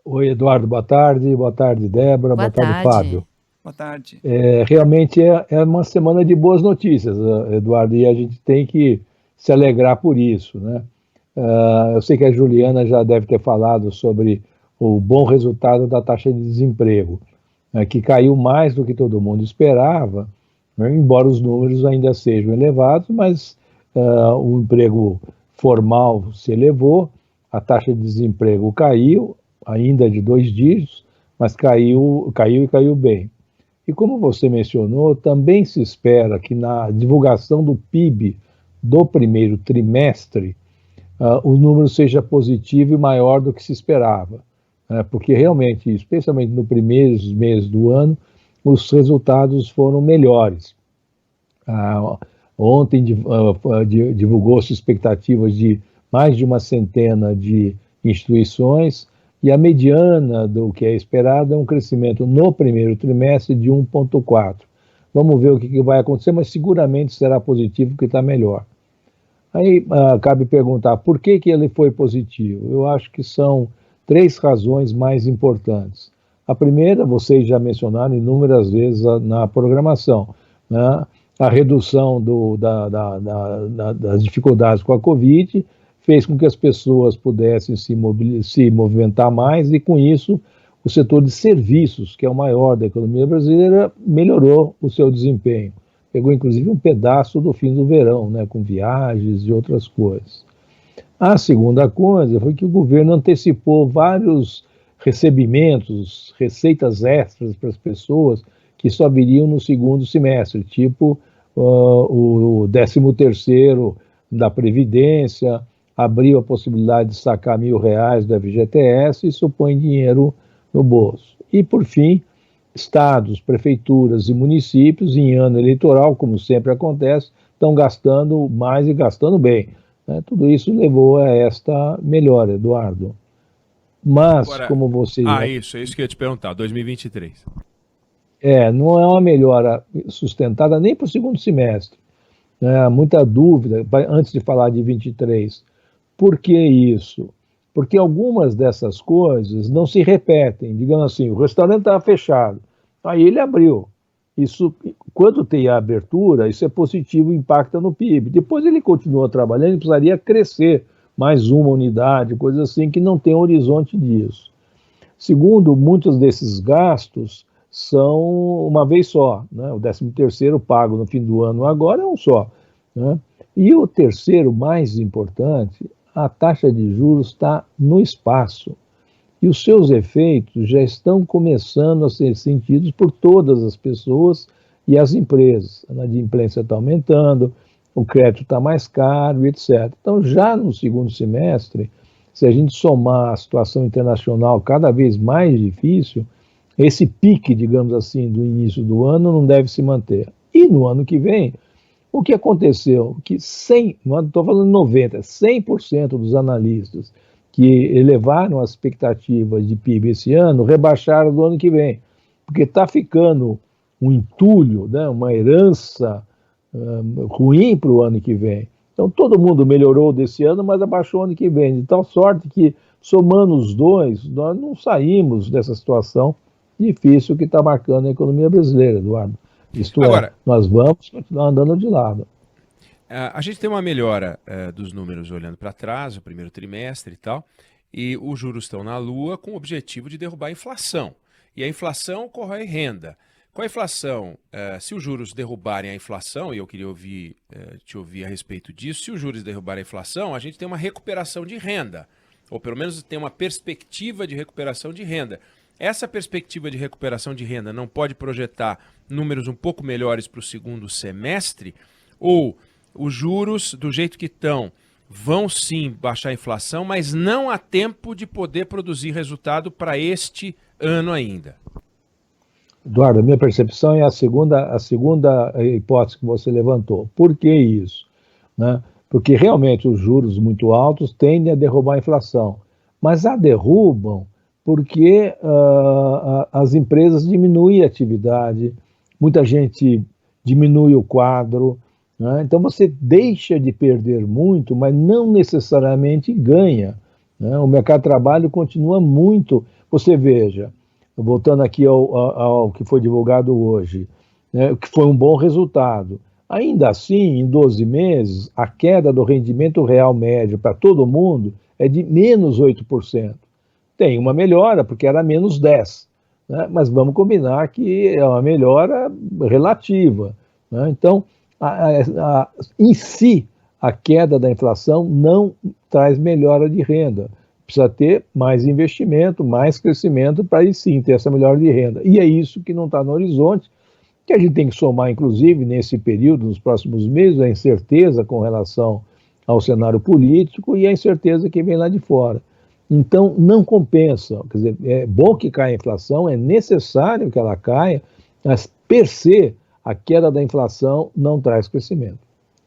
Oi, Eduardo, boa tarde, Débora, Boa boa tarde, tarde. Fábio. Boa tarde. Realmente é uma semana de boas notícias, Eduardo, e a gente tem que se alegrar por isso, né? Eu sei que a Juliana já deve ter falado sobre o bom resultado da taxa de desemprego, né, que caiu mais do que todo mundo esperava, né, embora os números ainda sejam elevados, mas o emprego formal se elevou, a taxa de desemprego caiu, ainda de dois dígitos, mas caiu e caiu bem. E como você mencionou, também se espera que na divulgação do PIB do primeiro trimestre, o número seja positivo e maior do que se esperava, né? Porque realmente, especialmente nos primeiros meses do ano, os resultados foram melhores. Ah, Ontem divulgou-se expectativas de mais de uma centena de instituições e a mediana do que é esperado é um crescimento no primeiro trimestre de 1,4. Vamos ver o que vai acontecer, mas seguramente será positivo, porque está melhor. Aí cabe perguntar por que ele foi positivo. Eu acho que são três razões mais importantes. A primeira, vocês já mencionaram inúmeras vezes na programação, né? A redução das dificuldades com a Covid fez com que as pessoas pudessem se movimentar mais e, com isso, o setor de serviços, que é o maior da economia brasileira, melhorou o seu desempenho. Pegou inclusive um pedaço do fim do verão, né, com viagens e outras coisas. A segunda coisa foi que o governo antecipou vários recebimentos, receitas extras para as pessoas que só viriam no segundo semestre, tipo o 13º da Previdência, abriu a possibilidade de sacar R$ 1.000 do FGTS e isso põe dinheiro no bolso. E, por fim, estados, prefeituras e municípios, em ano eleitoral, como sempre acontece, estão gastando mais e gastando bem, né? Tudo isso levou a esta melhora, Eduardo. Mas, Agora, como você já... é isso que eu ia te perguntar, 2023. Não é uma melhora sustentada nem para o segundo semestre, né? Há muita dúvida, antes de falar de 23. Por que isso? Porque algumas dessas coisas não se repetem. Digamos assim, o restaurante estava fechado, aí ele abriu. Isso, quando tem a abertura, isso é positivo, impacta no PIB. Depois ele continua trabalhando, ele precisaria crescer mais uma unidade, coisas assim, que não tem horizonte disso. Segundo, muitos desses gastos são uma vez só, né? O 13º pago no fim do ano agora é um só, né? E o terceiro, mais importante, a taxa de juros está no espaço. E os seus efeitos já estão começando a ser sentidos por todas as pessoas e as empresas. A inadimplência está aumentando, o crédito está mais caro, etc. Então, já no segundo semestre, se a gente somar a situação internacional cada vez mais difícil, esse pique, digamos assim, do início do ano não deve se manter. E no ano que vem, o que aconteceu? Que 100, não estou falando 90, 100% dos analistas que elevaram as expectativas de PIB esse ano rebaixaram do ano que vem, porque está ficando um entulho, né, uma herança ruim para o ano que vem. Então todo mundo melhorou desse ano, mas abaixou o ano que vem, de tal sorte que, somando os dois, nós não saímos dessa situação difícil que está marcando a economia brasileira, Eduardo. Isto é, Agora, nós vamos continuar andando de lado. a gente tem uma melhora dos números olhando para trás, o primeiro trimestre e tal, e os juros estão na lua com o objetivo de derrubar a inflação. E a inflação corrói renda. Com a inflação, se os juros derrubarem a inflação, e eu queria te ouvir a respeito disso, se os juros derrubarem a inflação, a gente tem uma recuperação de renda, ou pelo menos tem uma perspectiva de recuperação de renda. Essa perspectiva de recuperação de renda não pode projetar números um pouco melhores para o segundo semestre? Ou os juros, do jeito que estão, vão sim baixar a inflação, mas não há tempo de poder produzir resultado para este ano ainda? Eduardo, a minha percepção é a segunda hipótese que você levantou. Por que isso? Né? Porque realmente os juros muito altos tendem a derrubar a inflação, mas a derrubam porque as empresas diminuem a atividade, muita gente diminui o quadro, né? Então você deixa de perder muito, mas não necessariamente ganha, né? O mercado de trabalho continua muito, Você veja, voltando aqui ao que foi divulgado hoje, né, que foi um bom resultado. Ainda assim, em 12 meses, a queda do rendimento real médio para todo mundo é de menos 8%. Tem uma melhora, porque era menos 10%, né? Mas vamos combinar que é uma melhora relativa, né? Então, em si, a queda da inflação não traz melhora de renda. Precisa ter mais investimento, mais crescimento para aí sim ter essa melhora de renda. E é isso que não está no horizonte, que a gente tem que somar, inclusive, nesse período, nos próximos meses, a incerteza com relação ao cenário político e a incerteza que vem lá de fora. Então, não compensa. Quer dizer, é bom que caia a inflação, é necessário que ela caia, mas, per se, a queda da inflação não traz crescimento.